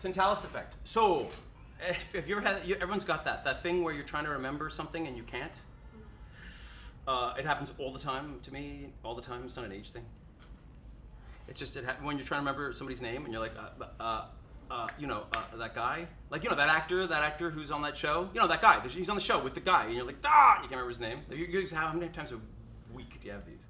Tantalus effect. So, have you ever had, everyone's got that thing where you're trying to remember something and you can't? It happens all the time to me, all the time. It's not an age thing. It's just when you're trying to remember somebody's name and you're like, that guy, like, that actor who's on that show, that guy, he's on the show with the guy, and you're like, you can't remember his name. How many times a week do you have these,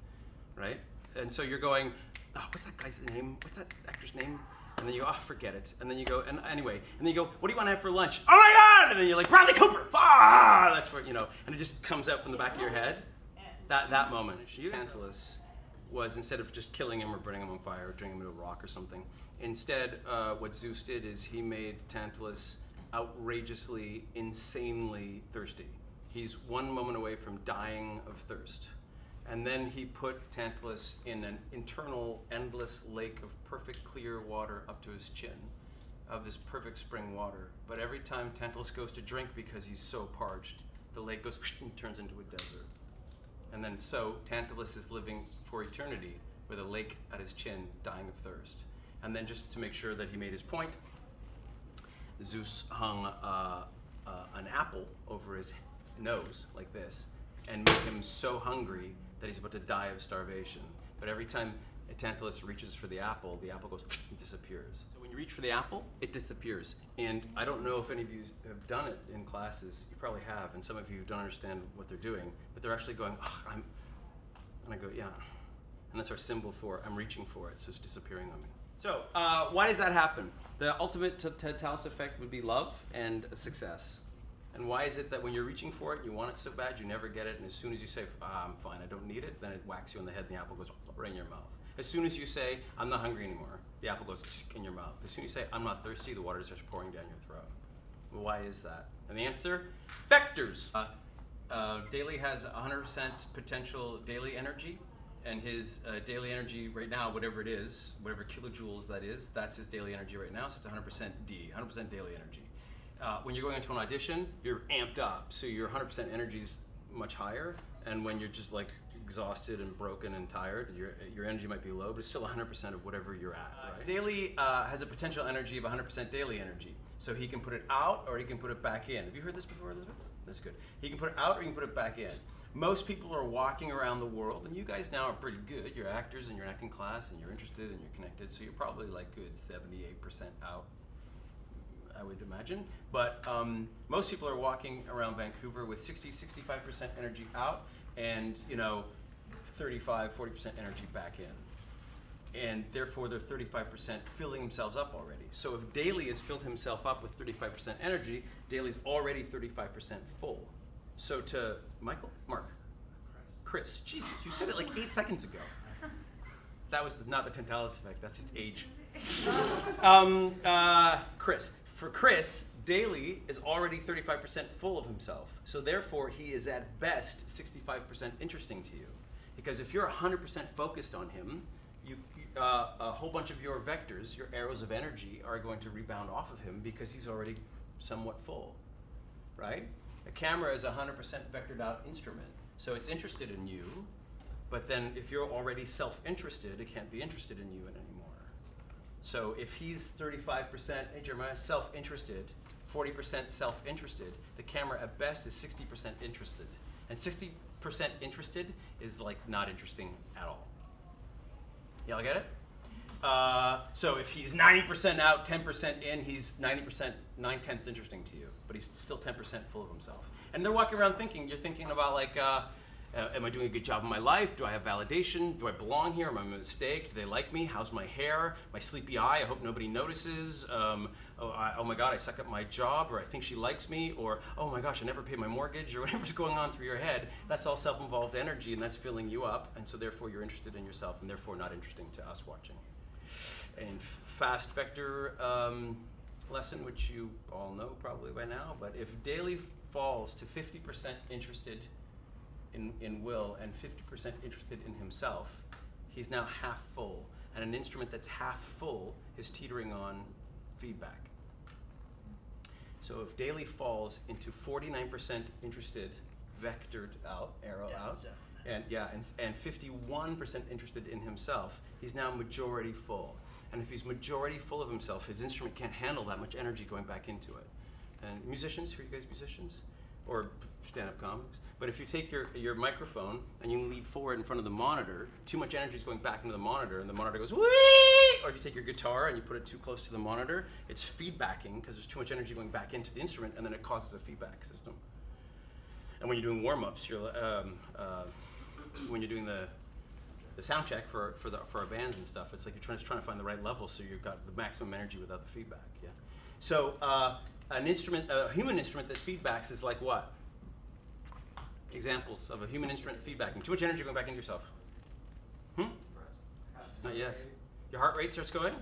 right? And so you're going, what's that guy's name? What's that actor's name? And then you go, forget it. And then you go, and then you go, what do you want to have for lunch? Oh my God! And then you're like, Bradley Cooper! That's where, and it just comes out from the back of your head. That moment. Tantalus was, instead of just killing him or burning him on fire or turning him into a rock or something, instead what Zeus did is he made Tantalus outrageously, insanely thirsty. He's one moment away from dying of thirst. And then he put Tantalus in an internal, endless lake of perfect clear water up to his chin, of this perfect spring water. But every time Tantalus goes to drink, because he's so parched, the lake goes and turns into a desert. And then so Tantalus is living for eternity with a lake at his chin, dying of thirst. And then just to make sure that he made his point, Zeus hung an apple over his nose like this and made him so hungry that he's about to die of starvation. But every time Tantalus reaches for the apple goes and disappears. So when you reach for the apple, it disappears. And I don't know if any of you have done it in classes. You probably have, and some of you don't understand what they're doing, but they're actually going, and I go, yeah. And that's our symbol for I'm reaching for it, so it's disappearing on me. So why does that happen? The ultimate Tantalus effect would be love and success. And why is it that when you're reaching for it, you want it so bad, you never get it, and as soon as you say, I'm fine, I don't need it, then it whacks you on the head and the apple goes right in your mouth. As soon as you say, I'm not hungry anymore, the apple goes in your mouth. As soon as you say, I'm not thirsty, the water starts pouring down your throat. Well, why is that? And the answer, vectors. Daly has 100% potential daily energy, and his daily energy right now, whatever it is, whatever kilojoules that is, that's his daily energy right now, so it's 100% D, 100% daily energy. When you're going into an audition, you're amped up, so your 100% energy is much higher, and when you're just like exhausted and broken and tired, your energy might be low, but it's still 100% of whatever you're at, right? Daly has a potential energy of 100% daily energy, so he can put it out or he can put it back in. Have you heard this before, Elizabeth? That's good. He can put it out or he can put it back in. Most people are walking around the world, and you guys now are pretty good. You're actors and you're in acting class and you're interested and you're connected, so you're probably like good 78% out, I would imagine. But most people are walking around Vancouver with 60-65% energy out and 35-40% energy back in. And therefore they're 35% filling themselves up already. So if Daly has filled himself up with 35% energy, Daly's already 35% full. So to Michael? Mark? Chris. Jesus, you said it like 8 seconds ago. That was not the Tantalus effect, that's just age. Chris. For Chris, Daly is already 35% full of himself. So therefore, he is at best 65% interesting to you. Because if you're 100% focused on him, a whole bunch of your vectors, your arrows of energy, are going to rebound off of him because he's already somewhat full, right? A camera is a 100% vectored out instrument. So it's interested in you, but then if you're already self-interested, it can't be interested in you anymore. So if he's 35%, hey Jeremiah, self-interested, 40% self-interested, the camera at best is 60% interested. And 60% interested is like not interesting at all. Y'all get it? So if he's 90% out, 10% in, he's 90%, 9/10 interesting to you, but he's still 10% full of himself. And they're walking around thinking, you're thinking about like, am I doing a good job in my life? Do I have validation? Do I belong here? Am I a mistake? Do they like me? How's my hair? My sleepy eye? I hope nobody notices. Oh my God, I suck at my job, or I think she likes me, or oh my gosh, I never paid my mortgage, or whatever's going on through your head. That's all self-involved energy, and that's filling you up, and so therefore you're interested in yourself, and therefore not interesting to us watching. And fast vector lesson, which you all know probably by now, but if Daly falls to 50% interested in Will and 50% interested in himself, he's now half full. And an instrument that's half full is teetering on feedback. So if Daly falls into 49% interested, vectored out, arrow out, and 51% interested in himself, he's now majority full. And if he's majority full of himself, his instrument can't handle that much energy going back into it. And musicians, are you guys musicians? Or stand-up comics? But if you take your microphone and you lean forward in front of the monitor, too much energy is going back into the monitor, and the monitor goes, whee! Or if you take your guitar and you put it too close to the monitor, it's feedbacking because there's too much energy going back into the instrument, and then it causes a feedback system. And when you're doing warm-ups, when you're doing the sound check for our bands and stuff, it's like you're just trying to find the right level so you've got the maximum energy without the feedback. Yeah. So an instrument, a human instrument that feedbacks is like what? Examples of a human instrument feedbacking. Too much energy going back into yourself. Not yet. Your heart rate starts going.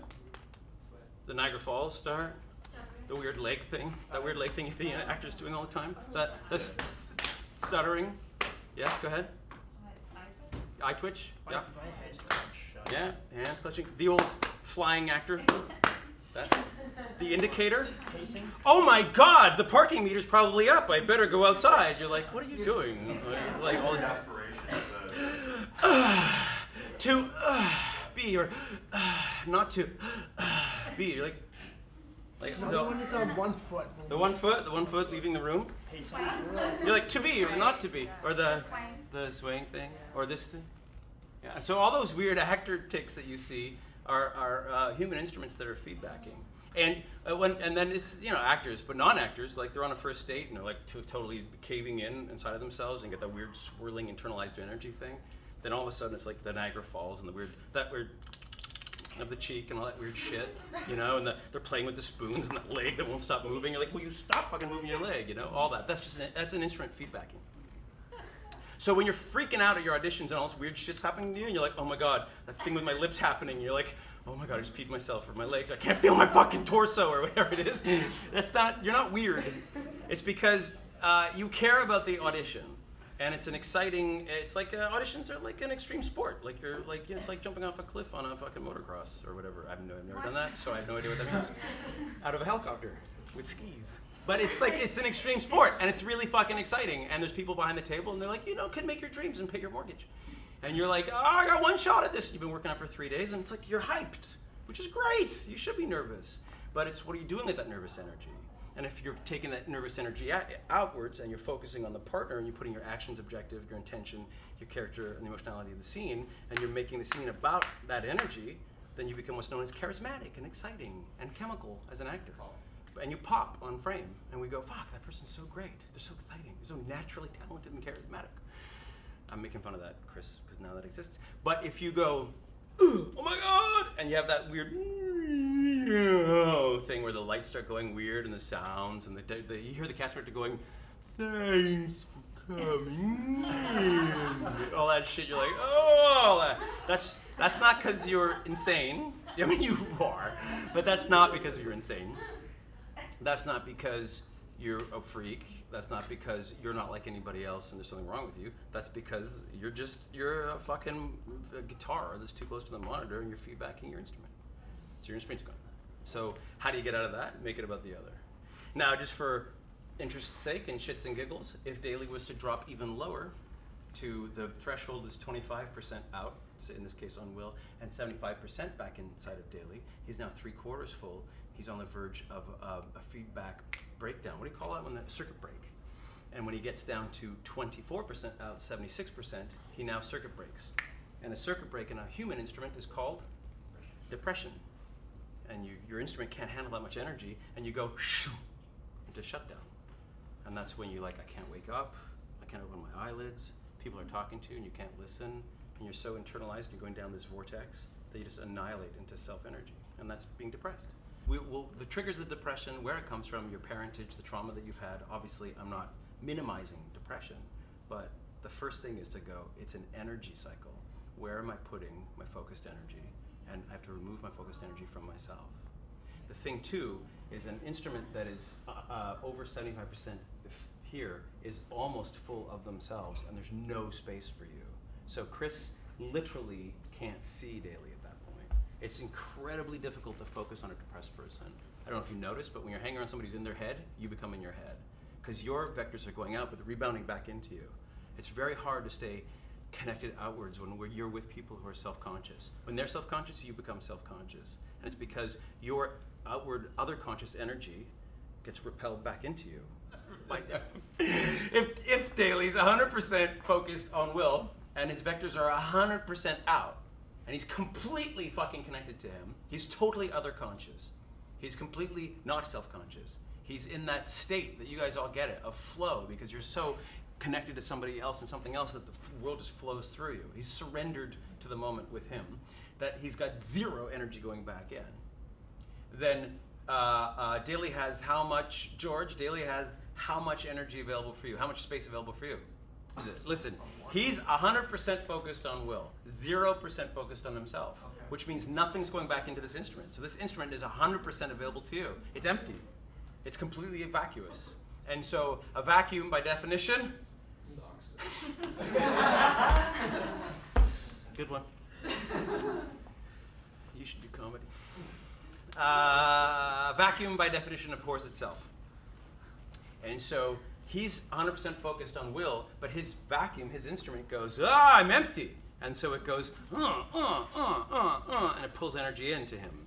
The Niagara Falls start. The weird leg thing. That weird leg thing you see actors doing all the time. The stuttering. Yes, go ahead. Eye twitch. Yeah. Yeah, hands clutching. The old flying actor. The indicator. Pacing. Oh my God, the parking meter's probably up. I better go outside. You're like, what are you doing? It's like all this to be or not to be. You're like No, the one is on 1 foot. the one foot leaving the room. Pacing. You're like to be or not to be, or the swaying thing, or this thing. Yeah. So all those weird actor tics that you see are human instruments that are feedbacking. And then it's actors, but non-actors, like they're on a first date and they're like totally caving in inside of themselves and get that weird swirling internalized energy thing. Then all of a sudden it's like the Niagara Falls and that weird of the cheek and all that weird shit, and they're playing with the spoons and that leg that won't stop moving. You're like, will you stop fucking moving your leg? All that. That's an instrument feedbacking. So when you're freaking out at your auditions and all this weird shit's happening to you, and you're like, oh my God, that thing with my lips happening, you're like, oh my God, I just peed myself, or my legs, I can't feel my fucking torso, or whatever it is. You're not weird. It's because you care about the audition. And it's an exciting, it's like auditions are like an extreme sport. Like it's like jumping off a cliff on a fucking motocross or whatever. I've never done that, so I have no idea what that means. Out of a helicopter with skis. But it's an extreme sport, and it's really fucking exciting. And there's people behind the table, and they're like, can make your dreams and pay your mortgage. And you're like, oh, I got one shot at this. You've been working on it for 3 days, and it's like you're hyped, which is great. You should be nervous. But it's what are you doing with that nervous energy? And if you're taking that nervous energy outwards and you're focusing on the partner and you're putting your actions, objective, your intention, your character, and the emotionality of the scene, and you're making the scene about that energy, then you become what's known as charismatic and exciting and chemical as an actor. And you pop on frame, and we go, fuck, that person's so great. They're so exciting. They're so naturally talented and charismatic. I'm making fun of that, Chris, because now that exists. But if you go, oh my God, and you have that weird thing where the lights start going weird and the sounds, and you hear the cast director going, thanks for coming in. All that shit, you're like, oh, that's not because you're insane. I mean, you are, but that's not because you're insane. That's not because you're a freak. That's not because you're not like anybody else and there's something wrong with you. That's because you're a fucking guitar that's too close to the monitor and you're feedbacking your instrument. So your instrument's going. So how do you get out of that? Make it about the other. Now, just for interest's sake and shits and giggles, if Daly was to drop even lower to the threshold is 25% out, so in this case on Will, and 75% back inside of Daly, he's now 3/4 full. He's on the verge of a feedback breakdown. What do you call that? When the circuit break. And when he gets down to 24% out, 76%, he now circuit breaks. And a circuit break in a human instrument is called depression. And your instrument can't handle that much energy, and you go shoo into shutdown. And that's when I can't wake up, I can't open my eyelids, people are talking to you and you can't listen, and you're so internalized, you're going down this vortex that you just annihilate into self-energy. And that's being depressed. The triggers of depression, where it comes from, your parentage, the trauma that you've had. Obviously, I'm not minimizing depression, but the first thing is to go, it's an energy cycle. Where am I putting my focused energy? And I have to remove my focused energy from myself. The thing too is an instrument that is over 75% here is almost full of themselves, and there's no space for you. So Chris literally can't see Daly at that point. It's incredibly difficult to focus on a depressed person. I don't know if you noticed, but when you're hanging around somebody who's in their head, you become in your head. Because your vectors are going out, but they're rebounding back into you. It's very hard to stay connected outwards when you're with people who are self-conscious. When they're self-conscious, you become self-conscious. And it's because your outward other conscious energy gets repelled back into you. If Daly's 100% focused on will and his vectors are 100% out, and he's completely fucking connected to him, he's totally other conscious. He's completely not self-conscious. He's in that state that you guys all get it, of flow, because you're so connected to somebody else and something else that the world just flows through you. He's surrendered to the moment with him, that he's got zero energy going back in. Then Daly has how much, George? Daly has how much energy available for you? How much space available for you? Listen, he's 100% focused on will, 0% focused on himself, which means nothing's going back into this instrument. So this instrument is 100% available to you. It's empty. It's completely vacuous. And so a vacuum, by definition, good one. You should do comedy. Vacuum, by definition, abhors itself. And so he's 100% focused on will, but his vacuum, his instrument goes, I'm empty. And so it goes, and it pulls energy into him.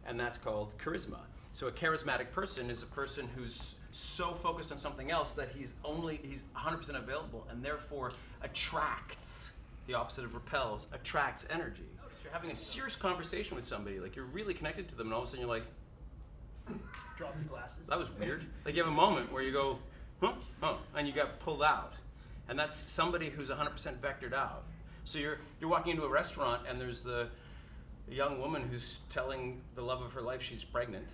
And that's called charisma. So a charismatic person is a person who's so focused on something else that he's 100% available and therefore attracts, the opposite of repels, attracts energy. Notice you're having a serious conversation with somebody, like you're really connected to them, and all of a sudden you're like, drop the glasses. That was weird. Like you have a moment where you go, and you got pulled out. And that's somebody who's 100% vectored out. So you're walking into a restaurant and there's the young woman who's telling the love of her life she's pregnant,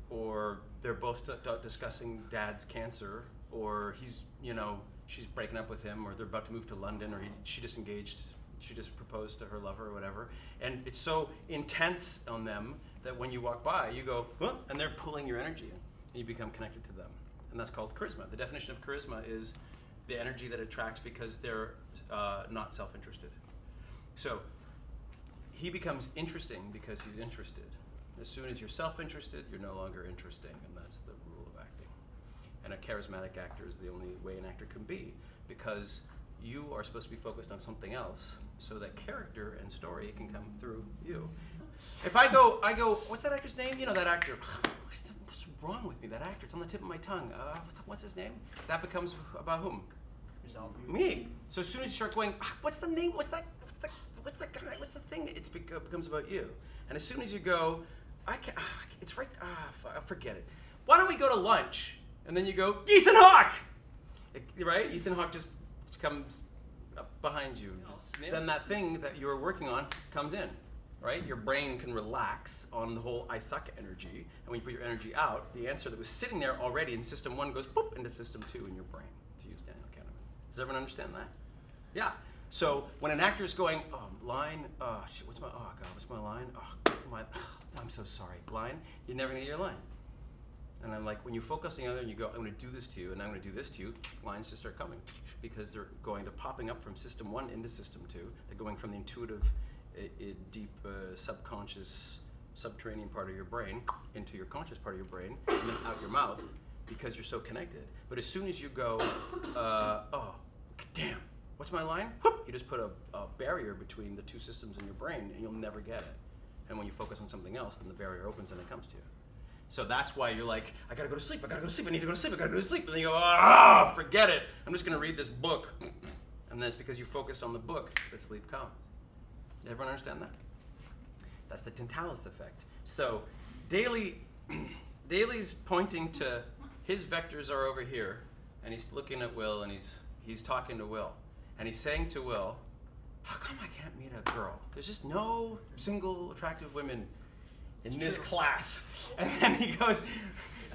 or they're both discussing dad's cancer, or she's breaking up with him, or they're about to move to London, or she just proposed to her lover or whatever. And it's so intense on them that when you walk by, you go, and they're pulling your energy in, and you become connected to them. And that's called charisma. The definition of charisma is the energy that attracts because they're not self-interested. So he becomes interesting because he's interested. As soon as you're self-interested, you're no longer interesting, and that's the rule of acting. And a charismatic actor is the only way an actor can be, because you are supposed to be focused on something else, so that character and story can come through you. If I go, what's that actor's name? You know that actor. What's wrong with me? That actor, it's on the tip of my tongue. What's his name? That becomes about whom? Me. So as soon as you start going, what's the name? What's the guy? What's the thing? It becomes about you. And as soon as you go, it's right. Forget it. Why don't we go to lunch? And then you go, Ethan Hawke. Right? Ethan Hawke just comes up behind you. Then that thing that you're working on comes in. Right? Your brain can relax on the whole I suck energy. And when you put your energy out, the answer that was sitting there already in system 1 goes boop into system 2 in your brain, to use Daniel Kahneman. Does everyone understand that? Yeah. So when an actor's going, line, what's my line? I'm so sorry. Line, you're never gonna get your line. And I'm like, when you focus on the other and you go, I'm gonna do this to you, and I'm gonna do this to you, lines just start coming. Because they're popping up from system 1 into system 2. They're going from the intuitive, deep, subconscious, subterranean part of your brain into your conscious part of your brain, and then out your mouth, because you're so connected. But as soon as you go, damn, what's my line? Whoop! You just put a barrier between the two systems in your brain, and you'll never get it. And when you focus on something else, then the barrier opens and it comes to you. So that's why you're like, I gotta go to sleep, I need to go to sleep, I gotta go to sleep. And then you go, forget it. I'm just gonna read this book. And then it's because you focused on the book that sleep comes. Everyone understand that? That's the Tantalus effect. So Daly's pointing to, his vectors are over here, and he's looking at Will, and he's talking to Will. And he's saying to Will, how come I can't meet a girl? There's just no single attractive women in this class. And then he goes,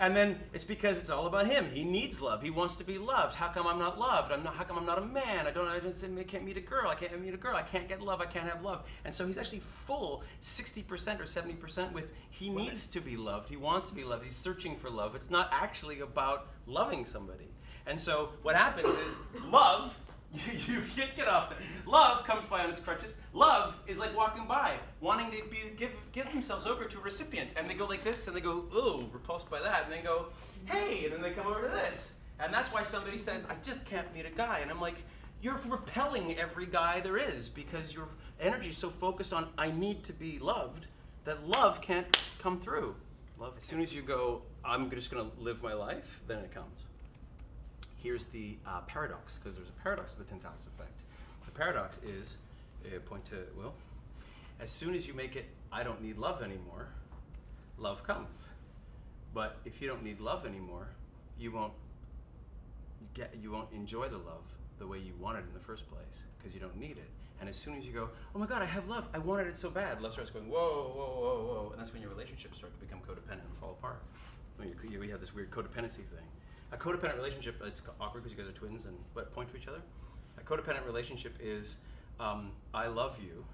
and then it's because it's all about him. He needs love. He wants to be loved. How come I'm not loved? How come I'm not a man? I can't meet a girl. I can't meet a girl. I can't get love. I can't have love. And so he's actually full 60% or 70% with he needs to be loved. He wants to be loved. He's searching for love. It's not actually about loving somebody. And so what happens is love, you can't get off. Love comes by on its crutches. Love is like walking by, wanting to give themselves over to a recipient. And they go like this, and they go, ooh, repulsed by that. And they go, hey, and then they come over to this. And that's why somebody says, I just can't meet a guy. And I'm like, you're repelling every guy there is because your energy is so focused on I need to be loved that love can't come through. Love. As soon as you go, I'm just going to live my life, then it comes. Here's the paradox, because there's a paradox of the Tantalus effect. The paradox is, point to Will, as soon as you make it, I don't need love anymore, love comes. But if you don't need love anymore, you won't enjoy the love the way you wanted in the first place, because you don't need it. And as soon as you go, oh my God, I have love, I wanted it so bad, love starts going, whoa, whoa, whoa, whoa, and that's when your relationships start to become codependent and fall apart. We have this weird codependency thing. A codependent relationship, it's awkward because you guys are twins and point to each other. A codependent relationship is, I love you,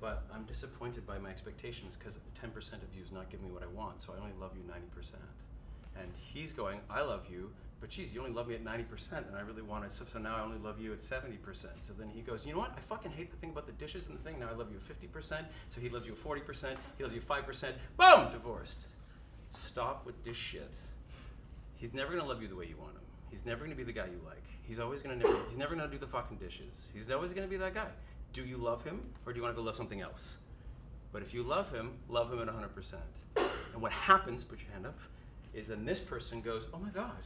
but I'm disappointed by my expectations because 10% of you is not giving me what I want, so I only love you 90%. And he's going, I love you, but geez, you only love me at 90%, and I really want it, so now I only love you at 70%. So then he goes, you know what, I fucking hate the thing about the dishes and the thing, now I love you at 50%, so he loves you at 40%, he loves you at 5%, boom, divorced. Stop with this shit. He's never gonna love you the way you want him. He's never gonna be the guy you like. He's never gonna do the fucking dishes. He's always gonna be that guy. Do you love him, or do you wanna go love something else? But if you love him at 100%. And what happens, put your hand up, is then this person goes, oh my God,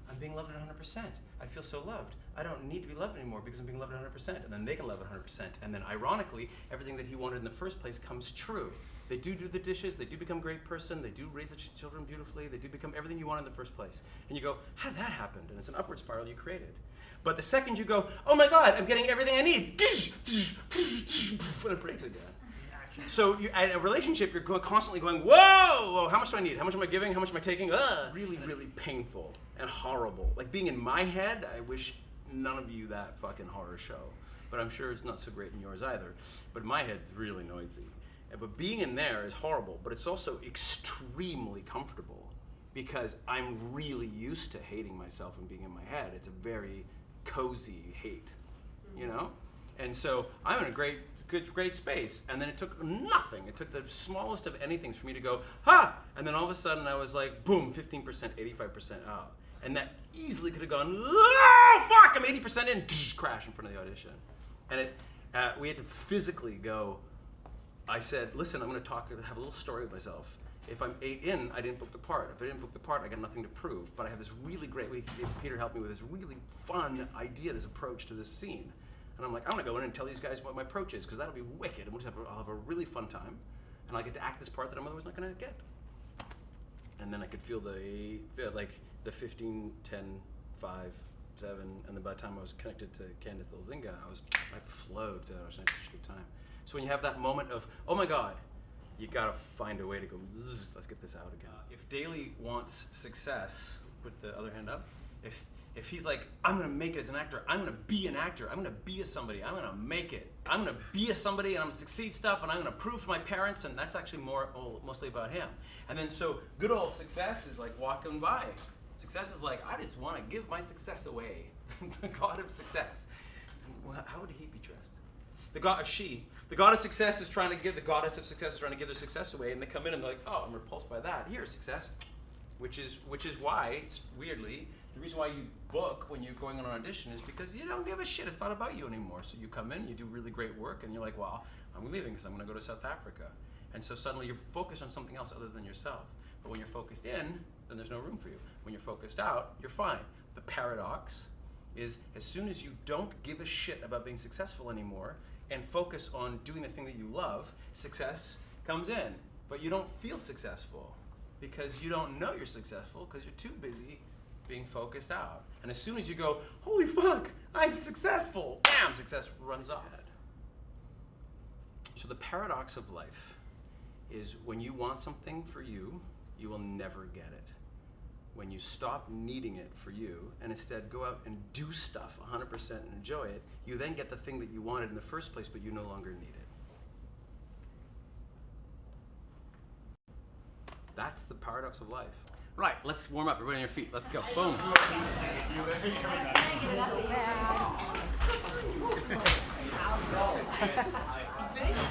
I'm being loved at 100%. I feel so loved. I don't need to be loved anymore because I'm being loved at 100%. And then they can love at 100%. And then ironically, everything that he wanted in the first place comes true. They do the dishes, they do become a great person, they do raise the children beautifully, they do become everything you want in the first place. And you go, how did that happen? And it's an upward spiral you created. But the second you go, oh my God, I'm getting everything I need, and it breaks again. So in a relationship, you're constantly going, whoa, how much do I need? How much am I giving? How much am I taking? Really, really painful and horrible. Like being in my head, I wish none of you that fucking horror show. But I'm sure it's not so great in yours either. But my head's really noisy. But being in there is horrible, but it's also extremely comfortable because I'm really used to hating myself and being in my head. It's a very cozy hate, you know? And so I'm in a great space, and then it took nothing. It took the smallest of anything for me to go, ha! And then all of a sudden I was like, boom, 15%, 85% out. And that easily could have gone, oh, fuck, I'm 80% in, crash in front of the audition. And we had to physically go, I said, listen, I'm going to have a little story with myself. If I'm 8 in, I didn't book the part. If I didn't book the part, I got nothing to prove. But I have this really great, Peter helped me with this really fun idea, this approach to this scene. And I'm like, I'm going to go in and tell these guys what my approach is, because that'll be wicked. And I'll have a really fun time. And I'll get to act this part that I'm otherwise not going to get. And then I could feel the 15, 10, 5, 7. And then by the time I was connected to Candace Lilzinga, I flowed. It was such a good time. So when you have that moment of, oh my God, you gotta find a way to go, let's get this out again. If Daly wants success, put the other hand up. If he's like, I'm gonna make it as an actor, I'm gonna be an actor, I'm gonna be a somebody, I'm gonna make it. I'm gonna be a somebody and I'm gonna succeed stuff and I'm gonna prove to my parents, and that's actually mostly about him. And then so good old success is like walking by. Success is like, I just wanna give my success away. The God of success. How would he be dressed? The God of success is trying to give, the goddess of success is trying to give their success away, and they come in and they're like, oh, I'm repulsed by that. Here's success. Which is why, it's weirdly, the reason why you book when you're going on an audition is because you don't give a shit. It's not about you anymore. So you come in, you do really great work, and you're like, well, I'm leaving because I'm going to go to South Africa. And so suddenly you're focused on something else other than yourself. But when you're focused in, then there's no room for you. When you're focused out, you're fine. The paradox is as soon as you don't give a shit about being successful anymore and focus on doing the thing that you love, success comes in. But you don't feel successful because you don't know you're successful because you're too busy being focused out. And as soon as you go, holy fuck, I'm successful, bam, success runs off. So the paradox of life is when you want something for you, you will never get it. When you stop needing it for you and instead go out and do stuff 100% and enjoy it, you then get the thing that you wanted in the first place, but you no longer need it. That's the paradox of life. Right, let's warm up. Everybody on your feet. Let's go. Boom. Thank you.